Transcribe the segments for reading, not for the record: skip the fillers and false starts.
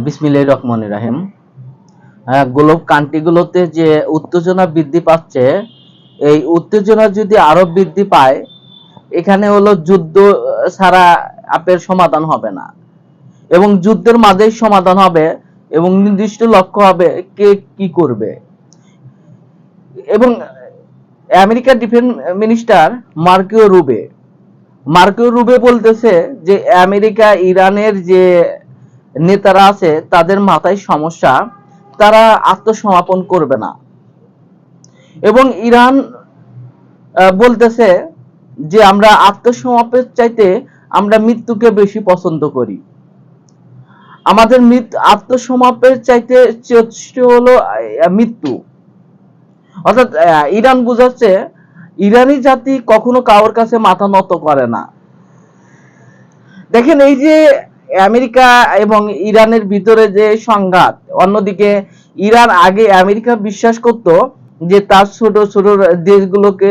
বিসমিল্লাহির রহমানির রহিম। গ্লোব কান্ট্রিগুলোতে যে উত্তেজনা বৃদ্ধি পাচ্ছে, এই উত্তেজনা যদি আরো বৃদ্ধি পায়, এখানে হলো যুদ্ধ ছাড়া আপের সমাধান হবে না, এবং যুদ্ধের মাঝেই সমাধান হবে, এবং নির্দিষ্ট লক্ষ্য হবে কে কি করবে। এবং আমেরিকার ডিফেন্স মিনিস্টার মার্কো রুবে বলতেছে যে আমেরিকা ইরানের যে নেতারা আছে তাদের মাথায় সমস্যা, তারা আত্মসমর্পণ করবে না। এবং ইরান বলতেছে যে আমরা আত্মসমর্পণের চাইতে আমরা মৃত্যুকে বেশি পছন্দ করি, আমাদের আত্মসমর্পণের চাইতে শ্রেষ্ঠ হলো মৃত্যু। অর্থাৎ ইরান বুঝাচ্ছে ইরানি জাতি কখনো কারোর কাছে মাথা নত করে না। দেখেন, এই যে আমেরিকা এবং ইরানের ভিতরে যে সংঘাত, অন্যদিকে ইরান আগে আমেরিকা বিশ্বাস করত যে তার ছোট ছোট দেশগুলোকে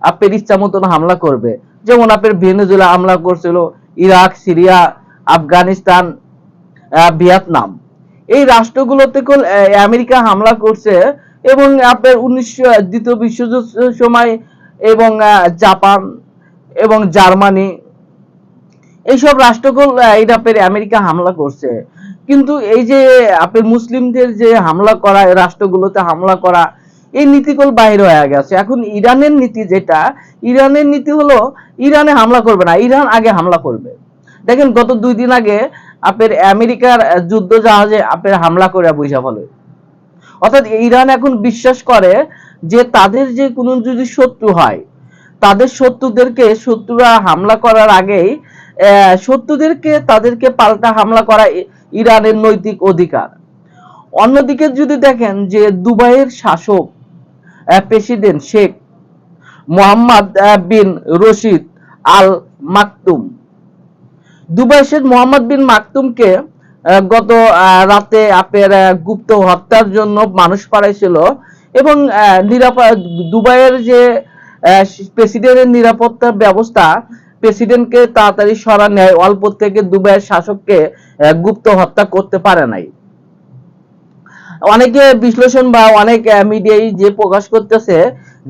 আপনার ইচ্ছা মতন হামলা করবে, যেমন আপনার ভেনেজুয়েলা হামলা করছিল, ইরাক, সিরিয়া, আফগানিস্তান, ভিয়েতনাম, এই রাষ্ট্রগুলোতে আমেরিকা হামলা করছে। এবং আপনার দ্বিতীয় বিশ্বযুদ্ধের সময় এবং জাপান এবং জার্মানি, এইসব রাষ্ট্রগুলো আমেরিকা হামলা করছে। কিন্তু এই যে আপনার মুসলিমদের যে হামলা করা, রাষ্ট্রগুলোতে হামলা করা, এই নীতিগুলো বাইরে হয়ে গেছে। এখন ইরানের নীতি যেটা, ইরানের নীতি হলো ইরানে হামলা করবে না, ইরান আগে হামলা করবে। দেখেন, গত 2 দিন আগে আপনার আমেরিকার যুদ্ধ জাহাজে আপনার হামলা করে বৈশা ফেলে। অর্থাৎ ইরান এখন বিশ্বাস করে যে তাদের যে কোনো যদি শত্রু হয়, তাদের শত্রুরা হামলা করার আগেই তাদেরকে পাল্টা হামলা করা ইরানের নৈতিক অধিকার। অন্যদিকে যদি দেখেন যে দুবাইয়ের শাসক প্রেসিডেন্ট শেখ মোহাম্মদ বিন রশিদ আল মাকতুম, দুবাই শেখ মোহাম্মদ বিন মাকতুমকে গত রাতে আপনার গুপ্ত হত্যার জন্য মানুষ পাঠাইছিল। এবং দুবাইয়ের যে প্রেসিডেন্টের নিরাপত্তা ব্যবস্থা, প্রেসিডেন্টকে তাড়াতাড়ি সরা নেয়, অল্প থেকে দুবাইয়ের শাসককে গুপ্ত হত্যা করতে পারে নাই। অনেকে বিশ্লেষণ বা অনেক মিডিয়ায় যে প্রকাশ করতেছে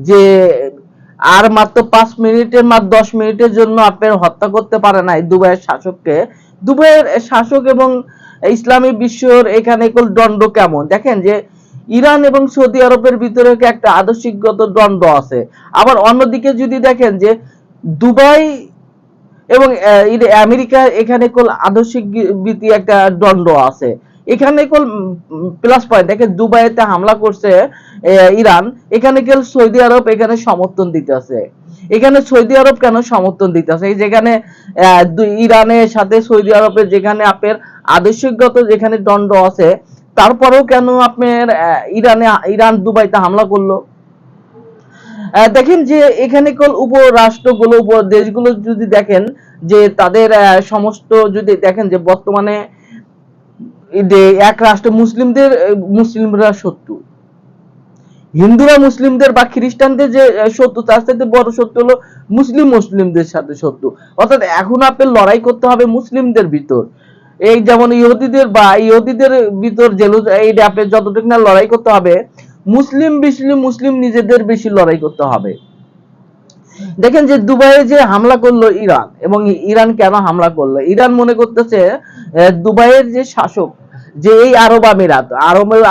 যে আর মাত্র 5 মিনিটের 10 মিনিটের জন্য আপনার হত্যা করতে পারে নাই দুবাইয়ের শাসককে। দুবাইয়ের শাসক এবং ইসলামী বিশ্বর এখানে দ্বন্দ্ব কেমন দেখেন, যে ইরান এবং সৌদি আরবের ভিতরে একটা আদর্শিকগত দ্বন্দ্ব আছে। আবার অন্যদিকে যদি দেখেন যে দুবাই এবং আমেরিকা, এখানে আদর্শিক ভিত্তি একটা দ্বন্দ্ব আছে। এখানে প্লাস পয়েন্ট দেখেন, দুবাইতে হামলা করছে ইরান, এখানে সৌদি আরব এখানে সমর্থন দিতেছে। এখানে সৌদি আরব কেন সমর্থন দিতেছে? যেখানে ইরানের সাথে সৌদি আরবের যেখানে আপনার আদর্শিকগত যেখানে দ্বন্দ্ব আছে, তারপরেও কেন আপনার ইরান দুবাইতে হামলা করলো? দেখেন যে এখানে উপরাষ্ট্রগুলো, দেশগুলো যদি দেখেন যে তাদের সমস্ত যদি দেখেন যে বর্তমানে এক রাষ্ট্র মুসলিমরা শত্রু, হিন্দুরা মুসলিমদের বা খ্রিস্টানদের যে শত্রু, তার সাথে বড় শত্রু হলো মুসলিমদের সাথে শত্রু। অর্থাৎ এখন আপনার লড়াই করতে হবে মুসলিমদের ভিতর। এই যেমন ইহুদিদের ভিতর এই আপনার যতটুকু না লড়াই করতে হবে, মুসলিম নিজেদের বেশি লড়াই করতে হবে। দেখেন যে দুবাইয়ে যে হামলা করলো ইরান, এবং ইরান কেন হামলা করলো? ইরান মনে করতেছে দুবাইয়ের যে শাসক, যে এই আরব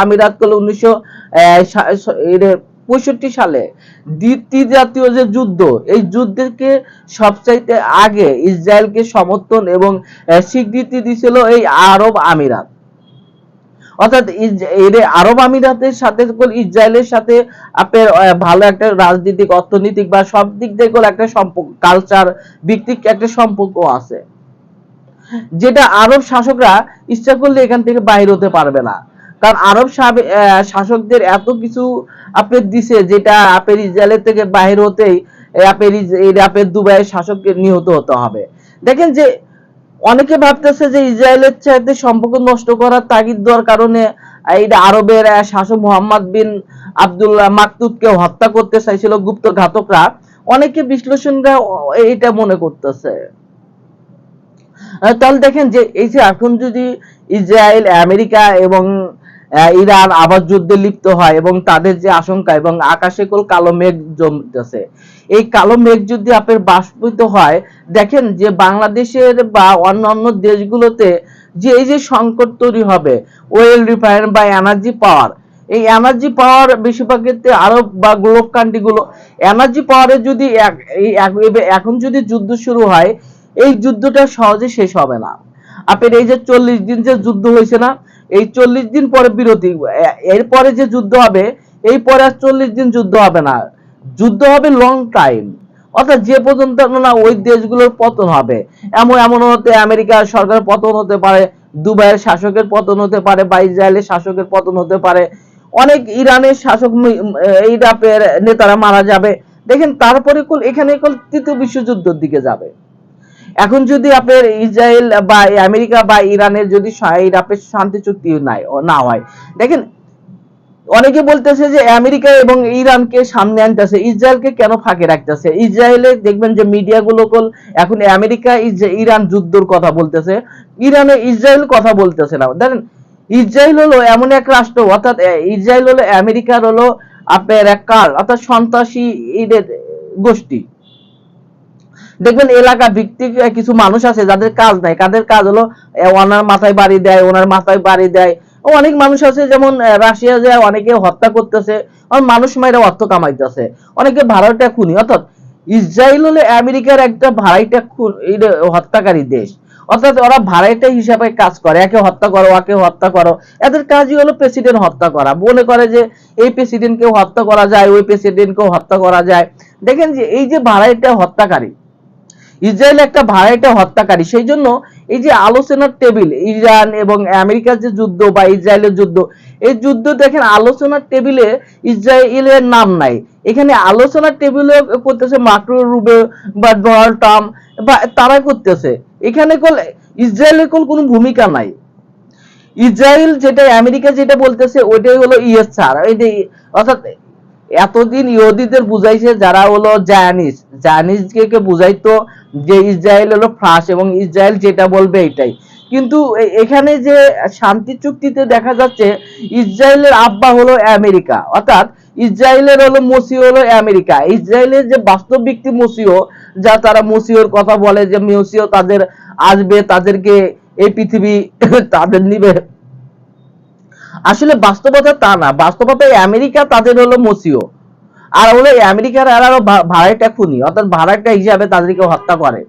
আমিরাত করলো 1965 সালে দ্বিতীয় জাতীয় যে যুদ্ধ, এই যুদ্ধকে সবচাইতে আগে ইসরায়েলকে সমর্থন এবং স্বীকৃতি দিছিল এই আরব আমিরাত। অর্থাৎ আরব আমিরাতের সাথে ইসরায়েলের সাথে আপনার ভালো একটা রাজনৈতিক, অর্থনৈতিক বা সব দিক থেকে একটা সম্পর্ক, কালচার ভিত্তিক একটা সম্পর্ক আছে, যেটা আরব শাসকরা ইচ্ছা করলে এখান থেকে বাইরে হতে পারবে না। কারণ আরব শাসকদের এত কিছু আপনার দিছে, যেটা আপনার ইসরায়েলের থেকে বাইরে হতেই আপনার দুবাইয়ের শাসককে নিহত হতে হবে। দেখেন যে অনেকে ভাবতেছে যে ইসরায়েলের সাথে সম্পর্ক নষ্ট করার তাগিদ দেওয়ার কারণে এই আরবের শাসক মোহাম্মদ বিন আব্দুল্লাহ মাকতুবকে হত্যা করতে চাইছিল গুপ্ত ঘাতকরা। অনেকে বিশ্লেষণরা এটা মনে করতেছে। তাহলে দেখেন যে এই যে এখন যদি ইসরায়েল, আমেরিকা এবং ইরান আবার যুদ্ধে লিপ্ত হয় এবং তাদের যে আশঙ্কা এবং আকাশে কালো মেঘ জমতেছে, এই কালো মেঘ যদি আপনার বাষ্পিত হয়, দেখেন যে বাংলাদেশের বা অন্যান্য দেশগুলোতে যে এই যে সংকট তৈরি হবে ওয়েল রিফাইন বা এনার্জি পাওয়ার, এই এনার্জি পাওয়ার বেশিরভাগ ক্ষেত্রে আরব বা গ্লোব কান্ট্রি গুলো এনার্জি পাওয়ারে যদি এখন যদি যুদ্ধ শুরু হয়, এই যুদ্ধটা সহজে শেষ হবে না। আপনার এই যে 40 দিন যে যুদ্ধ হয়েছে না, এই 40 দিন পরে বিরতি, এরপরে যে যুদ্ধ হবে এই পরে আর 40 দিন যুদ্ধ হবে না, যুদ্ধ হবে লং টাইম। অর্থাৎ যে পর্যন্ত না ওই দেশগুলোর পতন হবে, এমন হতে আমেরিকার সরকার পতন হতে পারে, দুবাইয়ের শাসকের পতন হতে পারে, বা ইসরায়েলের শাসকের পতন হতে পারে, অনেক ইরানের শাসক ইরাকের নেতারা মারা যাবে। দেখেন তারপরে এখানে তৃতীয় বিশ্বযুদ্ধের দিকে যাবে। এখন যদি আপনার ইসরায়েল বা আমেরিকা বা ইরানের যদি ইরাকের শান্তি চুক্তি না হয়, দেখেন অনেকে বলতেছে যে আমেরিকা এবং ইরানকে সামনে আনতেছে, ইসরায়েলকে কেন ফাঁকে রাখতেছে। ইসরায়েলে দেখবেন যে মিডিয়াগুলো এখন আমেরিকা ইরান যুদ্ধের কথা বলতেছে, ইরানে ইসরায়েল কথা বলতেছে না। দেখেন ইসরায়েল হলো এমন এক রাষ্ট্র, অর্থাৎ ইসরায়েল হলো আমেরিকার হলো আপনার এক কাল, অর্থাৎ সন্ত্রাসী গোষ্ঠী। দেখবেন এলাকা ভিত্তিক কিছু মানুষ আছে যাদের কাজ নাই, কাদের কাজ হলো ওনার মাথায় বাড়ি দেয়, ওনার মাথায় বাড়ি দেয়। অনেক মানুষ আছে যেমন রাশিয়া যায় অনেকে হত্যা করতেছে, মানুষ মাইরা অর্থ কামাইতেছে, অনেকে ভাড়াটা খুনি। অর্থাৎ ইসরায়েল হলে আমেরিকার একটা ভাড়াইটা হত্যাকারী দেশ, অর্থাৎ ওরা ভাড়াইটা হিসাবে কাজ করে, একে হত্যা করো ওকে হত্যা করো। এদের কাজই হলো প্রেসিডেন্ট হত্যা করা, মনে করে যে এই প্রেসিডেন্টকেও হত্যা করা যায়, ওই প্রেসিডেন্টকেও হত্যা করা যায়। দেখেন যে এই যে ভাড়াইটা হত্যাকারী, ইসরায়েল একটা ভাড়াইটা হত্যাকারী। সেই জন্য এই যে আলোচনার টেবিল, ইরান এবং আমেরিকার যে যুদ্ধ বা ইসরায়েলের যুদ্ধ, এই যুদ্ধ দেখেন আলোচনার টেবিলে ইসরায়েলের নাম নাই। এখানে আলোচনার টেবিলে করতেছে মার্কো রুবিও বা ডোনাল্ড ট্রাম্প, বা তারা করতেছে। এখানে ইসরায়েলের কোনো ভূমিকা নাই। ইসরায়েল যেটা আমেরিকা যেটা বলতেছে ওইটাই হলো ইয়েস স্যার। অর্থাৎ এতদিন ইহুদিদের বুঝাইছে যারা হলো জায়ানিজকে বুঝাইতো যে ইসরায়েল হলো ফ্রাস এবং ইসরায়েল যেটা বলবে এটাই। কিন্তু এখানে যে শান্তি চুক্তিতে দেখা যাচ্ছে ইসরায়েলের আব্বা হলো আমেরিকা, অর্থাৎ ইসরায়েলের হলো মসিহ হলো আমেরিকা। ইসরায়েলের যে বাস্তব ব্যক্তি মসিহ, যা তারা মসিহর কথা বলে যে মসিহ তাদের আসবে, তাদেরকে এই পৃথিবী তাদের নিবে, আসলে বাস্তবতা তা না। বাস্তবতায় আমেরিকা তাদের হলো মসিও, আর হলো আমেরিকার আরো ভাড়াটা খুনি, অর্থাৎ ভাড়াটা হিসাবে তাদেরকে হত্যা করে।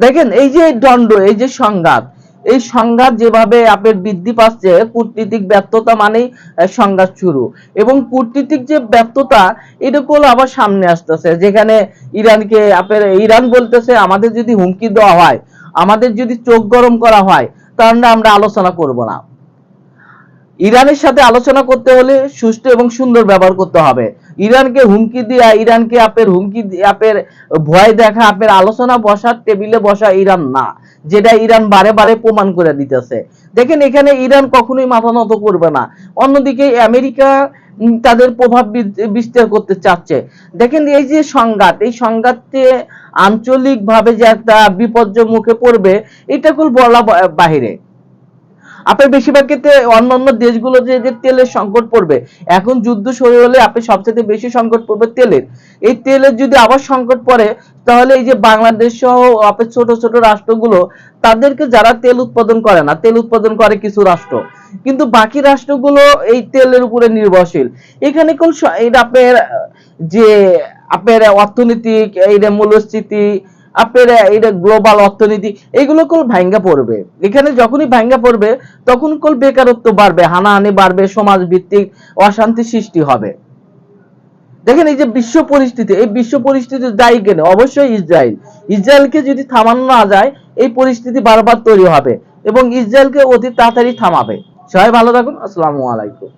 দেখেন এই যে দ্বন্দ্ব, এই যে সংঘাত, এই সংঘাত যেভাবে আপনার বৃদ্ধি পাচ্ছে, কূটনীতিক ব্যর্থতা মানেই সংঘাত শুরু। এবং কূটনীতিক যে ব্যর্থতা এটা আবার সামনে আসতেছে, যেখানে ইরানকে আপনার ইরান বলতেছে আমাদের যদি হুমকি দেওয়া হয়, আমাদের যদি চোখ গরম করা হয়, তাহলে আমরা আলোচনা করব না। ইরানের সাথে আলোচনা করতে হলে সুষ্ঠু এবং সুন্দর ব্যবহার করতে হবে। ইরানকে হুমকি দিয়া, ইরানকে আপনার ভয় দেখা আপনার আলোচনা বসার টেবিলে বসা ইরান না, যেটা ইরান বারে বারে প্রমাণ করে দিতেছে। দেখেন এখানে ইরান কখনোই মাথা নত করবে না। অন্যদিকে আমেরিকা তাদের প্রভাব বিস্তার করতে চাচ্ছে। দেখেন এই যে সংঘাত, এই সংঘাতে আঞ্চলিক ভাবে যে একটা বিপর্যয় মুখে পড়বে, এটা বলা বাহিরে। আপনার বেশিরভাগ ক্ষেত্রে অন্যান্য দেশগুলো যে তেলের সংকট পড়বে, এখন যুদ্ধ শুরু হলে আপনি সবচেয়ে বেশি সংকট পড়বে তেলের। এই তেলের যদি আবার সংকট পড়ে, তাহলে এই যে বাংলাদেশ সহ আপনার ছোট ছোট রাষ্ট্রগুলো, তাদেরকে যারা তেল উৎপাদন করে না, তেল উৎপাদন করে কিছু রাষ্ট্র, কিন্তু বাকি রাষ্ট্রগুলো এই তেলের উপরে নির্ভরশীল। এখানে এটা আপনার যে আপনার অর্থনৈতিক এই মূল্যস্ফীতি, আপনার এটা গ্লোবাল অর্থনীতি, এইগুলো ভাঙ্গা পড়বে। এখানে যখনই ভাঙ্গা পড়বে তখন বেকারত্ব বাড়বে, হানাহানি বাড়বে, সমাজ ভিত্তিক অশান্তি সৃষ্টি হবে। দেখেন এই যে বিশ্ব পরিস্থিতি, এই বিশ্ব পরিস্থিতি দায়ী কেন? অবশ্যই ইসরায়েল। ইসরায়েলকে যদি থামানো না যায়, এই পরিস্থিতি বারবার তৈরি হবে এবং ইসরায়েলকে অতি তাড়াতাড়ি থামাবে। সবাই ভালো থাকুন। আসসালামু আলাইকুম।